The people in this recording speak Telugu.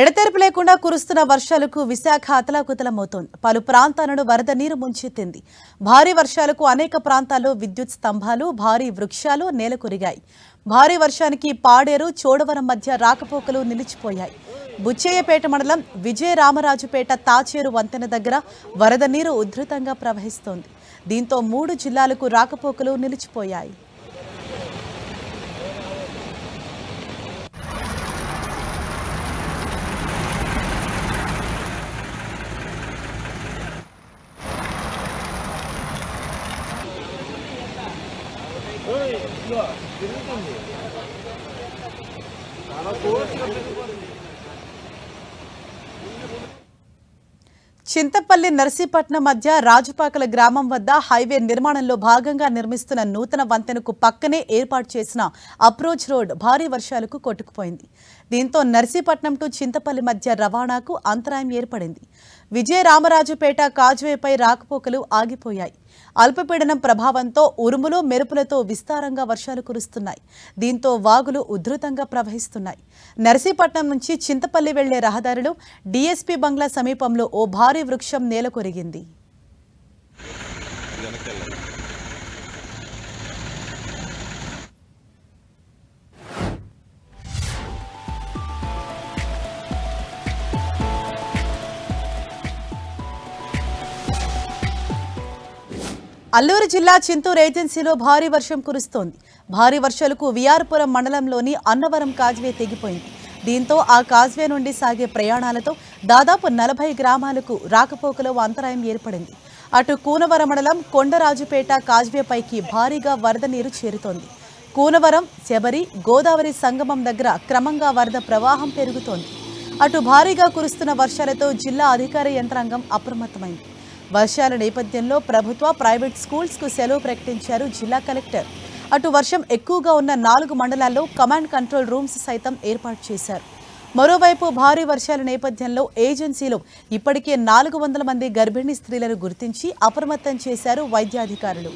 ఎడతెరిపి లేకుండా కురుస్తున్న వర్షాలకు విశాఖ అతలాకుతలమవుతోంది. పలు ప్రాంతాలను వరద నీరు ముంచెత్తింది. భారీ వర్షాలకు అనేక ప్రాంతాల్లో విద్యుత్ స్తంభాలు, భారీ వృక్షాలు నేలకొరిగాయి. భారీ వర్షానికి పాడేరు, చోడవరం మధ్య రాకపోకలు నిలిచిపోయాయి. బుచ్చయ్యపేట మండలం విజయరామరాజుపేట తాచేరు వంతెన దగ్గర వరద నీరు ఉధృతంగా ప్రవహిస్తోంది. దీంతో 3 జిల్లాలకు రాకపోకలు నిలిచిపోయాయి. చింతపల్లి నర్సీపట్నం మధ్య రాజుపాకల గ్రామం వద్ద హైవే నిర్మాణంలో భాగంగా నిర్మిస్తున్న నూతన వంతెనకు పక్కనే ఏర్పాటు చేసిన అప్రోచ్ రోడ్ భారీ వర్షాలకు కొట్టుకుపోయింది. దీంతో నర్సీపట్నం టు చింతపల్లి మధ్య రవాణాకు అంతరాయం ఏర్పడింది. విజయరామరాజుపేట కాజ్వేపై రాకపోకలు ఆగిపోయాయి. అల్పపీడనం ప్రభావంతో ఉరుములు మెరుపులతో విస్తారంగా వర్షాలు కురుస్తున్నాయి. దీంతో వాగులు ఉధృతంగా ప్రవహిస్తున్నాయి. నర్సీపట్నం నుంచి చింతపల్లి వెళ్లే రహదారిలో డీఎస్పీ బంగ్లా సమీపంలో ఓ భారీ వృక్షం నేలకొరిగింది. అల్లూరు జిల్లా చింతూరు ఏజెన్సీలో భారీ వర్షం కురుస్తోంది. భారీ వర్షాలకు విఆర్పురం మండలంలోని అన్నవరం కాజ్వే తెగిపోయింది. దీంతో ఆ కాజ్వే నుండి సాగే ప్రయాణాలతో దాదాపు 40 గ్రామాలకు రాకపోకలో అంతరాయం ఏర్పడింది. అటు కూనవరం మండలం కొండరాజుపేట కాజ్వేపైకి భారీగా వరద నీరు చేరుతోంది. కూనవరం, శబరి, గోదావరి సంగమం దగ్గర క్రమంగా వరద ప్రవాహం పెరుగుతోంది. అటు భారీగా కురుస్తున్న వర్షాలతో జిల్లా అధికార యంత్రాంగం అప్రమత్తమైంది. వర్షాల నేపథ్యంలో ప్రభుత్వ, ప్రైవేట్ స్కూల్స్కు సెలవు ప్రకటించారు జిల్లా కలెక్టర్. అటు వర్షం ఎక్కువగా ఉన్న 4 మండలాల్లో కమాండ్ కంట్రోల్ రూమ్స్ సైతం ఏర్పాటు చేశారు. మరోవైపు భారీ వర్షాల నేపథ్యంలో ఏజెన్సీలో ఇప్పటికే 400 మంది గర్భిణీ స్త్రీలను గుర్తించి అప్రమత్తం చేశారు వైద్యాధికారులు.